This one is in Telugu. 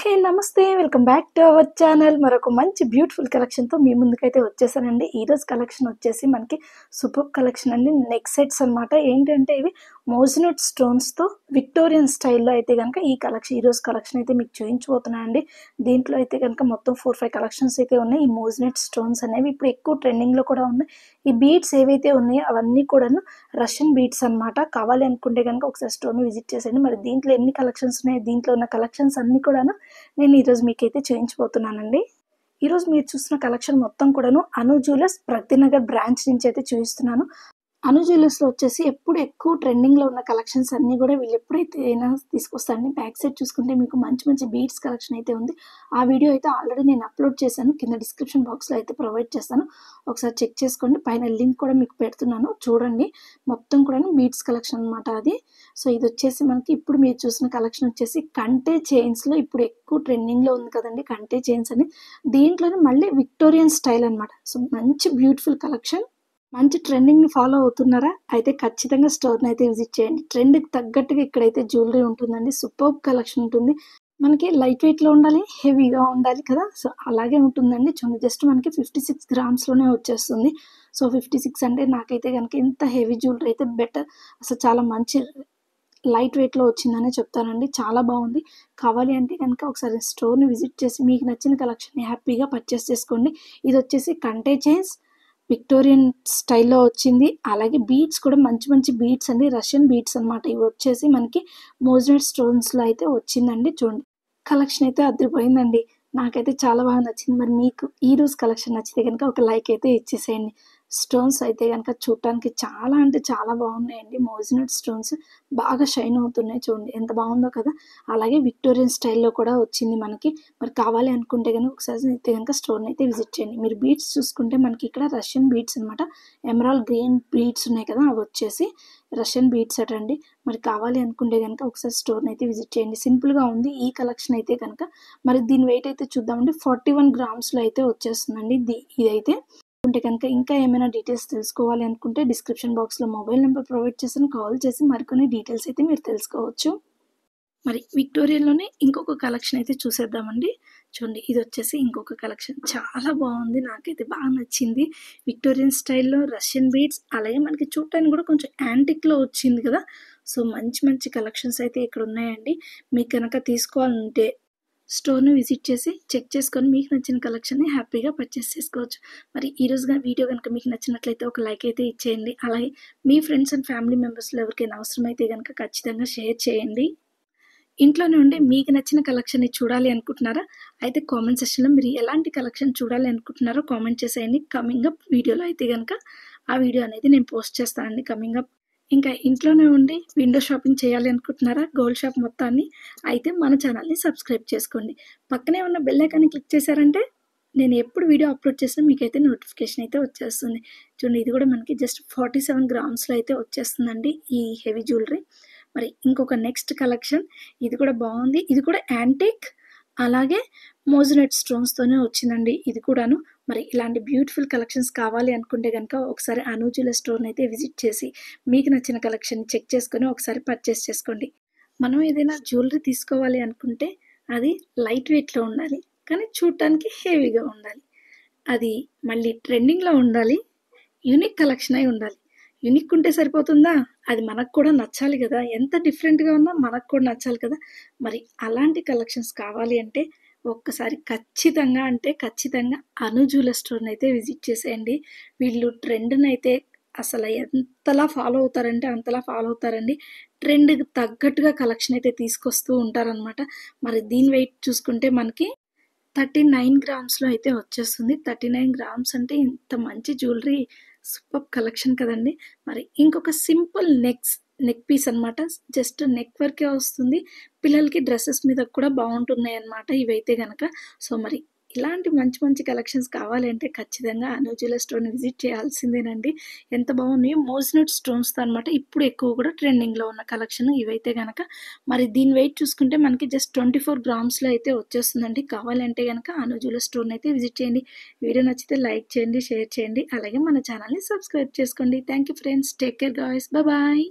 హే నమస్తే welcome back to our channel. మరొక మంచి బ్యూటిఫుల్ కలెక్షన్తో మీ ముందుకైతే వచ్చేసానండి. ఈరోజు కలెక్షన్ వచ్చేసి మనకి సూపర్ కలెక్షన్ అండి. నెక్ సెట్స్ అనమాట. ఏంటంటే ఇవి మోజనెట్ స్టోన్స్తో విక్టోరియన్ స్టైల్లో అయితే కనుక ఈరోజు కలెక్షన్ అయితే మీకు చూపించబోతున్నానండి. దీంట్లో అయితే కనుక మొత్తం 4-5 కలెక్షన్స్ అయితే ఉన్నాయి. ఈ మోజనెట్ స్టోన్స్ అనేవి ఇప్పుడు ఎక్కువ ట్రెండింగ్లో కూడా ఉన్నాయి. ఈ బీడ్స్ ఏవైతే ఉన్నాయో అవన్నీ కూడాను రష్యన్ బీడ్స్ అనమాట. కావాలి అనుకుంటే కనుక ఒకసారి స్టోర్ని విజిట్ చేసేయండి. మరి దీంట్లో ఎన్ని కలెక్షన్స్ ఉన్నాయి, దీంట్లో ఉన్న కలెక్షన్స్ అన్నీ కూడాను నేను ఈరోజు మీకైతే చూపించబోతున్నానండి. ఈరోజు మీరు చూస్తున్న కలెక్షన్ మొత్తం కూడాను అను జ్యువెలర్స్ ప్రగతినగర్ బ్రాంచ్ నుంచి అయితే చూపిస్తున్నాను. అను జ్యువెలర్స్లో వచ్చేసి ఎప్పుడు ఎక్కువ ట్రెండింగ్లో ఉన్న కలెక్షన్స్ అన్నీ కూడా వీళ్ళు ఎప్పుడైతే అయినా తీసుకొస్తారని. బ్యాక్ సైడ్ చూసుకుంటే మీకు మంచి మంచి బీడ్స్ కలెక్షన్ అయితే ఉంది. ఆ వీడియో అయితే ఆల్రెడీ నేను అప్లోడ్ చేశాను. కింద డిస్క్రిప్షన్ బాక్స్లో అయితే ప్రొవైడ్ చేస్తాను. ఒకసారి చెక్ చేసుకోండి. పైన లింక్ కూడా మీకు పెడుతున్నాను, చూడండి. మొత్తం కూడా బీడ్స్ కలెక్షన్ అనమాట అది. సో ఇది వచ్చేసి మనకి ఇప్పుడు మీరు చూసిన కలెక్షన్ వచ్చేసి కంటే చైన్స్లో ఇప్పుడు ఎక్కువ ట్రెండింగ్లో ఉంది కదండి, కంటే చైన్స్ అని. దీంట్లోనే మళ్ళీ విక్టోరియన్ స్టైల్ అనమాట. సో మంచి బ్యూటిఫుల్ కలెక్షన్. మంచి ట్రెండింగ్ని ఫాలో అవుతున్నారా? అయితే ఖచ్చితంగా స్టోర్ని అయితే విజిట్ చేయండి. ట్రెండ్కి తగ్గట్టుగా ఇక్కడైతే జ్యువెలరీ ఉంటుందండి. సూపర్ కలెక్షన్ ఉంటుంది. మనకి లైట్ వెయిట్లో ఉండాలి, హెవీగా ఉండాలి కదా. సో అలాగే ఉంటుందండి. చూడండి, జస్ట్ మనకి 56 గ్రామ్స్లోనే వచ్చేస్తుంది. సో 56 అంటే నాకైతే కనుక ఇంత హెవీ జ్యువెలరీ అయితే బెటర్. అసలు చాలా మంచి లైట్ వెయిట్లో వచ్చిందనే చెప్తానండి. చాలా బాగుంది. కావాలి అంటే కనుక ఒకసారి స్టోర్ని విజిట్ చేసి మీకు నచ్చిన కలెక్షన్ని హ్యాపీగా పర్చేస్ చేసుకోండి. ఇది వచ్చేసి కంటే చైన్స్ విక్టోరియన్ స్టైల్లో వచ్చింది. అలాగే బీడ్స్ కూడా మంచి మంచి బీడ్స్ అండి, రష్యన్ బీడ్స్ అనమాట. ఇవి వచ్చేసి మనకి మోజనెట్ స్టోన్స్లో అయితే వచ్చిందండి. చూడండి, కలెక్షన్ అయితే అదిరిపోయిందండి. నాకైతే చాలా బాగా నచ్చింది. మరి మీకు ఈరోజు కలెక్షన్ నచ్చితే కనుక ఒక లైక్ అయితే ఇచ్చేసేయండి. స్టోన్స్ అయితే కనుక చూడటానికి చాలా అంటే చాలా బాగున్నాయండి. మోజనెట్ స్టోన్స్ బాగా షైన్ అవుతున్నాయి. చూడండి ఎంత బాగుందో కదా. అలాగే విక్టోరియన్ స్టైల్లో కూడా వచ్చింది మనకి. మరి కావాలి అనుకుంటే కనుక ఒకసారి అయితే కనుక స్టోర్ని అయితే విజిట్ చేయండి. మీరు బీడ్స్ చూసుకుంటే మనకి ఇక్కడ రష్యన్ బీడ్స్ అనమాట. ఎమరాల్డ్ గ్రీన్ బీడ్స్ ఉన్నాయి కదా, అవి వచ్చేసి రష్యన్ బీడ్స్ అటండి. మరి కావాలి అనుకుంటే కనుక ఒకసారి స్టోర్ని అయితే విజిట్ చేయండి. సింపుల్గా ఉంది ఈ కలెక్షన్ అయితే కనుక. మరి దీని వెయిట్ అయితే చూద్దామండి. 41 గ్రామ్స్లో అయితే వచ్చేస్తుందండి ఇదైతే. ఉంటే కనుక ఇంకా ఏమైనా డీటెయిల్స్ తెలుసుకోవాలి అనుకుంటే డిస్క్రిప్షన్ బాక్స్లో మొబైల్ నెంబర్ ప్రొవైడ్ చేసాను. కాల్ చేసి మరికొన్ని డీటెయిల్స్ అయితే మీరు తెలుసుకోవచ్చు. మరి విక్టోరియాలోనే ఇంకొక కలెక్షన్ అయితే చూసేద్దామండి. చూడండి, ఇది వచ్చేసి ఇంకొక కలెక్షన్. చాలా బాగుంది, నాకైతే బాగా నచ్చింది. విక్టోరియన్ స్టైల్లో రష్యన్ బీడ్స్, అలాగే మనకి చూడటానికి కూడా కొంచెం యాంటిక్లో వచ్చింది కదా. సో మంచి మంచి కలెక్షన్స్ అయితే ఇక్కడ ఉన్నాయండి. మీకు కనుక తీసుకోవాలంటే స్టోర్ని విజిట్ చేసి చెక్ చేసుకొని మీకు నచ్చిన కలెక్షన్ని హ్యాపీగా పర్చేస్ చేసుకోవచ్చు. మరి ఈరోజు వీడియో కనుక మీకు నచ్చినట్లయితే ఒక లైక్ అయితే ఇచ్చేయండి. అలాగే మీ ఫ్రెండ్స్ అండ్ ఫ్యామిలీ మెంబర్స్లో ఎవరికైనా అవసరమైతే కనుక ఖచ్చితంగా షేర్ చేయండి. ఇంట్లోనే ఉండి మీకు నచ్చిన కలెక్షన్ని చూడాలి అనుకుంటున్నారా? అయితే కామెంట్ సెక్షన్లో మీరు ఎలాంటి కలెక్షన్ చూడాలి అనుకుంటున్నారో కామెంట్ చేసేయండి. కమింగ్ అప్ వీడియోలో అయితే కనుక ఆ వీడియో అనేది నేను పోస్ట్ చేస్తానండి కమింగ్ అప్. ఇంకా ఇంట్లోనే ఉండి విండో షాపింగ్ చేయాలి అనుకుంటున్నారా గోల్డ్ షాప్ మొత్తాన్ని? అయితే మన ఛానల్ని సబ్స్క్రైబ్ చేసుకోండి. పక్కనే ఉన్న బెల్ ఐకాన్ని క్లిక్ చేశారంటే నేను ఎప్పుడు వీడియో అప్లోడ్ చేసినా మీకైతే నోటిఫికేషన్ అయితే వచ్చేస్తుంది. చూడండి, ఇది కూడా మనకి జస్ట్ 47 గ్రామ్స్లో అయితే వచ్చేస్తుందండి ఈ హెవీ జ్యువెలరీ. మరి ఇంకొక నెక్స్ట్ కలెక్షన్, ఇది కూడా బాగుంది. ఇది కూడా యాంటిక్ అలాగే మోజనెట్ స్టోన్స్తోనే వచ్చిందండి ఇది కూడాను. మరి ఇలాంటి బ్యూటిఫుల్ కలెక్షన్స్ కావాలి అనుకుంటే కనుక ఒకసారి అను జ్యువెలర్ స్టోర్ని అయితే విజిట్ చేసి మీకు నచ్చిన కలెక్షన్ చెక్ చేసుకొని ఒకసారి పర్చేస్ చేసుకోండి. మనం ఏదైనా జ్యువెలరీ తీసుకోవాలి అనుకుంటే అది లైట్ వెయిట్లో ఉండాలి, కానీ చూడటానికి హెవీగా ఉండాలి. అది మళ్ళీ ట్రెండింగ్లో ఉండాలి, యూనిక్ కలెక్షన్ అయి ఉండాలి. యూనిక్ ఉంటే సరిపోతుందా? అది మనకు కూడా నచ్చాలి కదా. ఎంత డిఫరెంట్గా ఉన్నా మనకు కూడా నచ్చాలి కదా. మరి అలాంటి కలెక్షన్స్ కావాలి అంటే ఒక్కసారి ఖచ్చితంగా అంటే ఖచ్చితంగా అను జ్యువెలర్ స్టోర్ని అయితే విజిట్ చేసేయండి. వీళ్ళు ట్రెండ్ని అయితే అసలు ఎంతలా ఫాలో అవుతారంటే అంతలా ఫాలో అవుతారండి. ట్రెండ్కి తగ్గట్టుగా కలెక్షన్ అయితే తీసుకొస్తూ ఉంటారనమాట. మరి దీని వెయిట్ చూసుకుంటే మనకి 39 గ్రామ్స్లో అయితే వచ్చేస్తుంది. 39 గ్రామ్స్ అంటే ఇంత మంచి జ్యువెలరీ సూపర్ కలెక్షన్ కదండి. మరి ఇంకొక సింపుల్ నెక్ పీస్ అనమాట. జస్ట్ నెక్ వరకే వస్తుంది. పిల్లలకి డ్రెస్సెస్ మీద కూడా బాగుంటున్నాయి అనమాట ఇవైతే కనుక. సో మరి ఇలాంటి మంచి మంచి కలెక్షన్స్ కావాలి అంటే ఖచ్చితంగా అను జ్యువెలర్ స్టోర్ని విజిట్ చేయాల్సిందేనండి. ఎంత బాగున్నాయో మోజనెట్ స్టోన్స్తో అనమాట. ఇప్పుడు ఎక్కువ కూడా ట్రెండింగ్లో ఉన్న కలెక్షన్ ఇవైతే కనుక. మరి దీని వెయిట్ చూసుకుంటే మనకి జస్ట్ 24 గ్రామ్స్లో అయితే వచ్చేస్తుందండి. కావాలంటే కనుక అను జ్యువెలర్ స్టోర్ని అయితే విజిట్ చేయండి. వీడియో నచ్చితే లైక్ చేయండి, షేర్ చేయండి, అలాగే మన ఛానల్ని సబ్స్క్రైబ్ చేసుకోండి. Thank you friends, take care guys, bye.